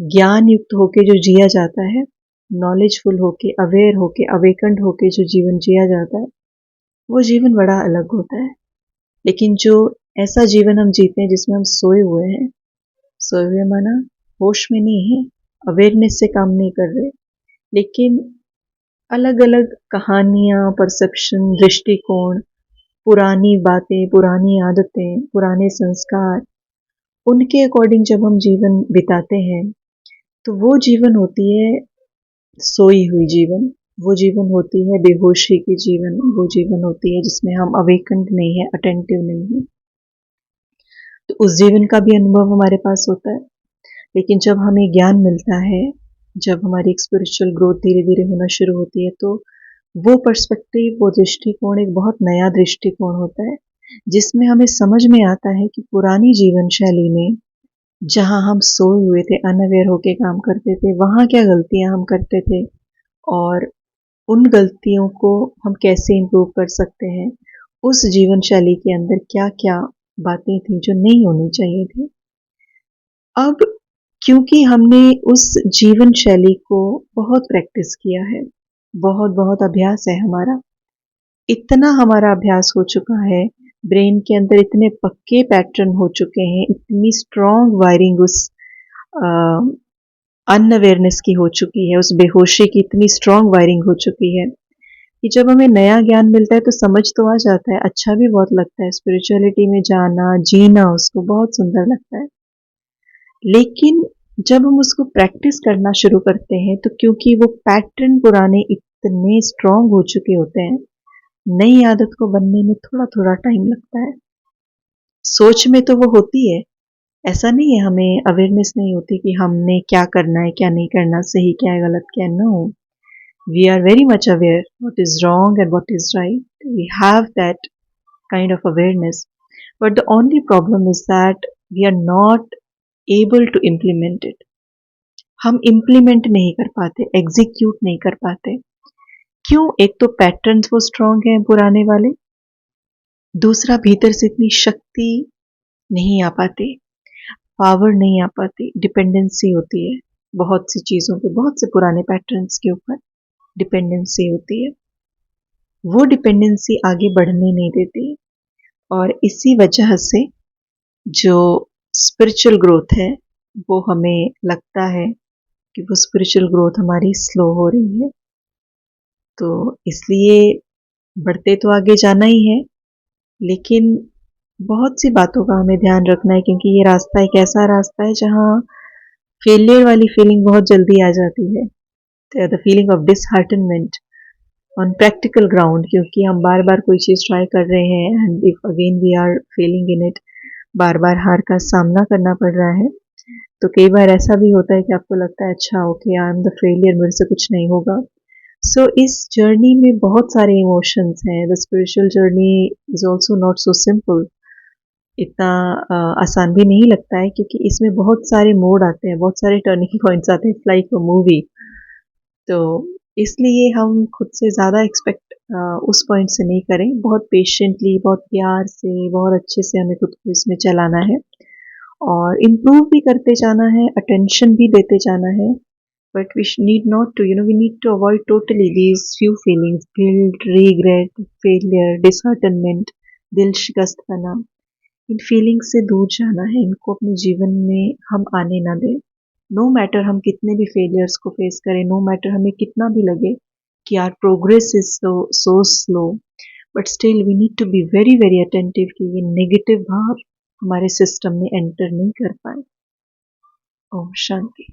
ज्ञान युक्त होके जो जिया जाता है, नॉलेजफुल होके, अवेयर होके, अवेकन्ड होके जो जीवन जिया जाता है, वो जीवन बड़ा अलग होता है। लेकिन जो ऐसा जीवन हम जीते हैं जिसमें हम सोए हुए हैं, सोए हुए माना होश में नहीं है, अवेयरनेस से काम नहीं कर रहे, लेकिन अलग अलग कहानियां, परसेप्शन, दृष्टिकोण, पुरानी बातें, पुरानी आदतें, पुराने संस्कार, उनके अकॉर्डिंग जब हम जीवन बिताते हैं, तो वो जीवन होती है सोई हुई जीवन। वो जीवन होती है बेहोशी की जीवन। वो जीवन होती है जिसमें हम अवेकन्ड नहीं है, अटेंटिव नहीं है। तो उस जीवन का भी अनुभव हमारे पास होता है। लेकिन जब हमें ज्ञान मिलता है, जब हमारी एक स्पिरिचुअल ग्रोथ धीरे धीरे होना शुरू होती है, तो वो पर्सपेक्टिव, वो दृष्टिकोण एक बहुत नया दृष्टिकोण होता है, जिसमें हमें समझ में आता है कि पुरानी जीवन शैली में जहाँ हम सोए हुए थे, अनअवेयर होके काम करते थे, वहाँ क्या गलतियां हम करते थे और उन गलतियों को हम कैसे इम्प्रूव कर सकते हैं। उस जीवन शैली के अंदर क्या क्या बातें थी जो नहीं होनी चाहिए थी। अब क्योंकि हमने उस जीवन शैली को बहुत प्रैक्टिस किया है, बहुत बहुत अभ्यास है हमारा, इतना हमारा अभ्यास हो चुका है, ब्रेन के अंदर इतने पक्के पैटर्न हो चुके हैं, इतनी स्ट्रॉन्ग वायरिंग उस अनअवेयरनेस की हो चुकी है, उस बेहोशी की इतनी स्ट्रॉन्ग वायरिंग हो चुकी है कि जब हमें नया ज्ञान मिलता है तो समझ तो आ जाता है, अच्छा भी बहुत लगता है, स्पिरिचुअलिटी में जाना, जीना उसको बहुत सुंदर लगता है। लेकिन जब हम उसको प्रैक्टिस करना शुरू करते हैं, तो क्योंकि वो पैटर्न पुराने इतने स्ट्रॉन्ग हो चुके होते हैं, नई आदत को बनने में थोड़ा थोड़ा टाइम लगता है। सोच में तो वो होती है, ऐसा नहीं है हमें अवेयरनेस नहीं होती कि हमने क्या करना है, क्या नहीं करना, सही क्या है, गलत क्या है। No, we are very much aware what is wrong and what is right. We have that kind of awareness. But the only problem is that we are not able to implement it. हम implement नहीं कर पाते, execute नहीं कर पाते। क्यों? एक तो पैटर्न्स वो स्ट्रॉन्ग हैं पुराने वाले, दूसरा भीतर से इतनी शक्ति नहीं आ पाती, पावर नहीं आ पाती, डिपेंडेंसी होती है बहुत सी चीज़ों पे, बहुत से पुराने पैटर्न्स के ऊपर डिपेंडेंसी होती है। वो डिपेंडेंसी आगे बढ़ने नहीं देती और इसी वजह से जो स्पिरिचुअल ग्रोथ है, वो हमें लगता है कि वो स्पिरिचुअल ग्रोथ हमारी स्लो हो रही है। तो इसलिए बढ़ते तो आगे जाना ही है, लेकिन बहुत सी बातों का हमें ध्यान रखना है, क्योंकि ये रास्ता एक ऐसा रास्ता है जहाँ फेलियर वाली फीलिंग बहुत जल्दी आ जाती है, the feeling of disheartenment on practical ground, क्योंकि हम बार बार कोई चीज़ ट्राई कर रहे हैं and if again we are failing in it, बार बार हार का सामना करना पड़ रहा है। तो कई बार ऐसा भी होता है कि आपको लगता है अच्छा okay I am the failure, मेरे से कुछ नहीं होगा। सो इस जर्नी में बहुत सारे इमोशंस हैं। The spiritual journey is also not so simple. इतना आसान भी नहीं लगता है, क्योंकि इसमें बहुत सारे मोड आते हैं, बहुत सारे टर्निंग पॉइंट्स आते हैं, लाइक अ मूवी। तो इसलिए हम खुद से ज़्यादा एक्सपेक्ट उस पॉइंट से नहीं करें। बहुत पेशेंटली, बहुत प्यार से, बहुत अच्छे से हमें खुद को इसमें चलाना है और इम्प्रूव भी करते जाना है, अटेंशन भी देते जाना है। But we need not to we need to avoid totally these few feelings, guilt, regret, failure, disheartenment, दिल शिकस्त करना। इन फीलिंग्स से दूर जाना है, इनको अपने जीवन में हम आने ना दें। नो मैटर हम कितने भी फेलियर्स को फेस करें, नो मैटर हमें कितना भी लगे कि our progress is so slow, but still we need to be very very attentive कि ये नेगेटिव भाव हमारे सिस्टम में एंटर नहीं कर पाए। ओम शांति।